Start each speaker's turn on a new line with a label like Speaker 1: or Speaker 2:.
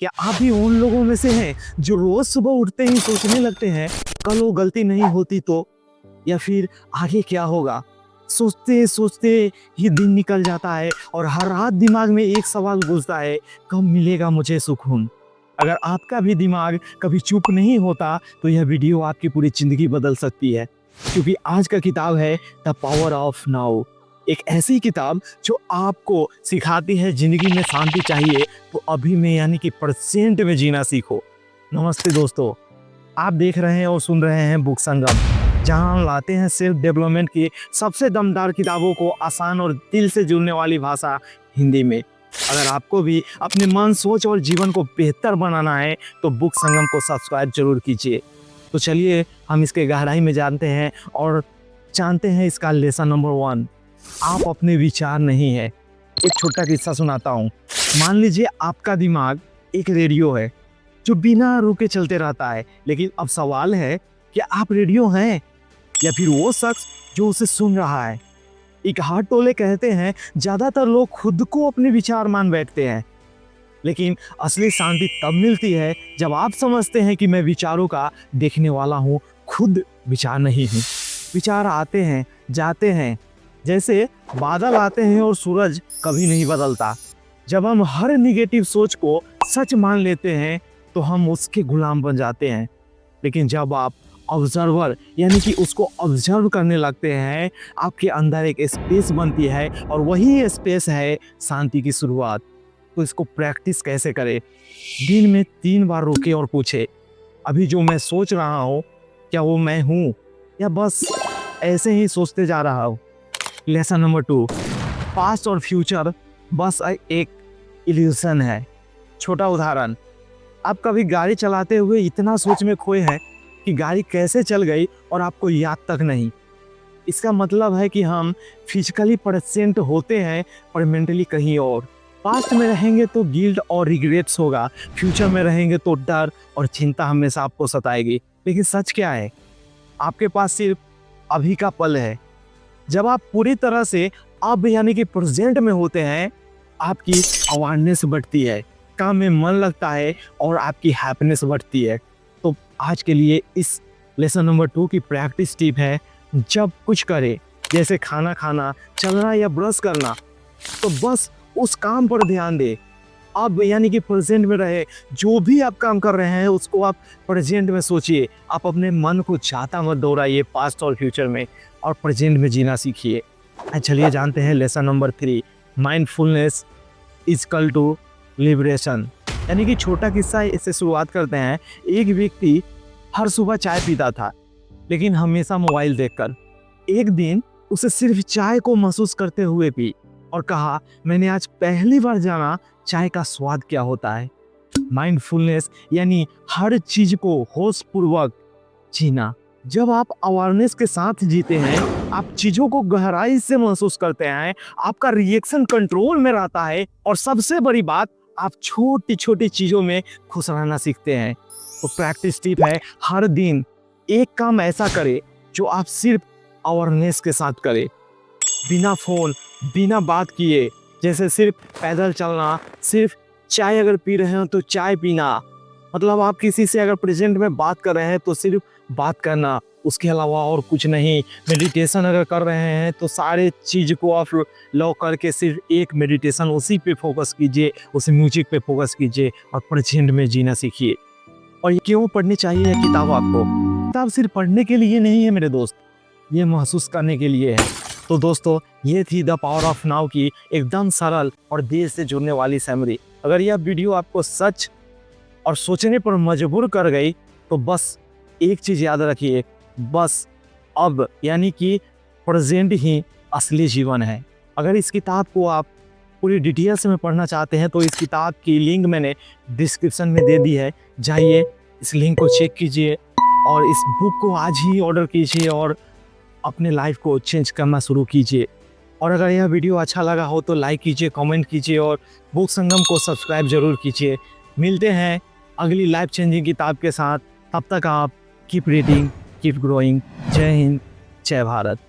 Speaker 1: क्या आप भी उन लोगों में से हैं जो रोज सुबह उठते ही सोचने लगते हैं कल वो गलती नहीं होती तो, या फिर आगे क्या होगा? सोचते सोचते ये दिन निकल जाता है और हर रात दिमाग में एक सवाल गूंजता है, कब मिलेगा मुझे सुकून? अगर आपका भी दिमाग कभी चुप नहीं होता तो यह वीडियो आपकी पूरी जिंदगी बदल सकती है, क्योंकि आज का किताब है द पावर ऑफ नाउ। एक ऐसी किताब जो आपको सिखाती है जिंदगी में शांति चाहिए तो अभी में यानी कि प्रेजेंट में जीना सीखो। नमस्ते दोस्तों, आप देख रहे हैं और सुन रहे हैं बुक संगम, जहां हम लाते हैं सेल्फ डेवलपमेंट की सबसे दमदार किताबों को आसान और दिल से जुड़ने वाली भाषा हिंदी में। अगर आपको भी अपने मन, सोच और जीवन को बेहतर बनाना है तो बुक संगम को सब्सक्राइब जरूर कीजिए। तो चलिए हम इसके गहराई में जानते हैं और जानते हैं इसका लेसन नंबर 1, आप अपने विचार नहीं है। एक छोटा किस्सा सुनाता हूँ। मान लीजिए आपका दिमाग एक रेडियो है जो बिना रुके चलते रहता है, लेकिन अब सवाल है कि आप रेडियो हैं या फिर वो शख्स जो उसे सुन रहा है। एक हाथ टोले कहते हैं ज्यादातर लोग खुद को अपने विचार मान बैठते हैं, लेकिन असली शांति तब मिलती है जब आप समझते हैं कि मैं विचारों का देखने वाला हूँ, खुद विचार नहीं हूँ। विचार आते हैं जाते हैं, जैसे बादल आते हैं और सूरज कभी नहीं बदलता। जब हम हर निगेटिव सोच को सच मान लेते हैं तो हम उसके गुलाम बन जाते हैं, लेकिन जब आप ऑब्जर्वर यानी कि उसको ऑब्जर्व करने लगते हैं, आपके अंदर एक स्पेस बनती है और वही स्पेस है शांति की शुरुआत। तो इसको प्रैक्टिस कैसे करें? दिन में 3 बार रुके और पूछे, अभी जो मैं सोच रहा हूँ क्या वो मैं हूँ या बस ऐसे ही सोचते जा रहा हूँ? लेसन नंबर 2, पास्ट और फ्यूचर बस एक इल्यूशन है। छोटा उदाहरण, आप कभी गाड़ी चलाते हुए इतना सोच में खोए हैं कि गाड़ी कैसे चल गई और आपको याद तक नहीं। इसका मतलब है कि हम फिजिकली प्रेजेंट होते हैं पर मेंटली कहीं और। पास्ट में रहेंगे तो गिल्ट और रिग्रेट्स होगा, फ्यूचर में रहेंगे तो डर और चिंता हमेशा आपको सताएगी। लेकिन सच क्या है? आपके पास सिर्फ अभी का पल है। जब आप पूरी तरह से अब यानी कि प्रेजेंट में होते हैं, आपकी अवेयरनेस बढ़ती है, काम में मन लगता है और आपकी हैप्पीनेस बढ़ती है। तो आज के लिए इस लेसन नंबर 2 की प्रैक्टिस टिप है, जब कुछ करे जैसे खाना खाना, चलना या ब्रश करना, तो बस उस काम पर ध्यान दे। अब यानी कि प्रेजेंट में रहे। जो भी आप काम कर रहे हैं उसको आप प्रेजेंट में सोचिए। आप अपने मन को चाहता मत दौड़ाइए पास्ट और फ्यूचर में, और प्रेजेंट में जीना सीखिए। चलिए जानते हैं lesson number 3, mindfulness equal to liberation. यानी कि छोटा किस्सा इससे शुरुआत करते हैं। एक व्यक्ति हर सुबह चाय पीता था, लेकिन हमेशा मोबाइल देखकर। एक दिन उसे सिर्फ चाय को महसूस करते हुए पी और कहा, मैंने आज पहली बार जाना चाय का स्वाद क्या होता है। माइंडफुलनेस यानी हर चीज को होशपूर्वक जीना। जब आप अवेयरनेस के साथ जीते हैं, आप चीजों को गहराई से महसूस करते हैं, आपका रिएक्शन कंट्रोल में रहता है और सबसे बड़ी बात, आप छोटी छोटी चीजों में खुश रहना सीखते हैं। तो प्रैक्टिस टिप है, हर दिन एक काम ऐसा करें जो आप सिर्फ अवेयरनेस के साथ करें, बिना फोन, बिना बात किए। जैसे सिर्फ पैदल चलना, सिर्फ चाय अगर पी रहे हो तो चाय पीना, मतलब आप किसी से अगर प्रेजेंट में बात कर रहे हैं तो सिर्फ बात करना, उसके अलावा और कुछ नहीं। मेडिटेशन अगर कर रहे हैं तो सारे चीज़ को आप लॉ करके सिर्फ एक मेडिटेशन, उसी पे फोकस कीजिए, उसी म्यूजिक पे फोकस कीजिए और प्रेजेंट में जीना सीखिए। और ये क्यों पढ़नी चाहिए यह किताब आपको? किताब सिर्फ पढ़ने के लिए नहीं है मेरे दोस्त, ये महसूस करने के लिए है। तो दोस्तों, ये थी द पावर ऑफ नाउ की एकदम सरल और दिल से जुड़ने वाली समरी। अगर यह वीडियो आपको सच और सोचने पर मजबूर कर गई तो बस एक चीज़ याद रखिए, बस अब यानी कि प्रेजेंट ही असली जीवन है। अगर इस किताब को आप पूरी डिटेल्स में पढ़ना चाहते हैं तो इस किताब की लिंक मैंने डिस्क्रिप्शन में दे दी है, जाइए इस लिंक को चेक कीजिए और इस बुक को आज ही ऑर्डर कीजिए और अपने लाइफ को चेंज करना शुरू कीजिए। और अगर यह वीडियो अच्छा लगा हो तो लाइक कीजिए, कमेंट कीजिए और बुक संगम को सब्सक्राइब जरूर कीजिए। मिलते हैं अगली लाइफ चेंजिंग किताब के साथ, तब तक आप कीप रीडिंग, कीप ग्रोइंग। जय हिंद, जय भारत।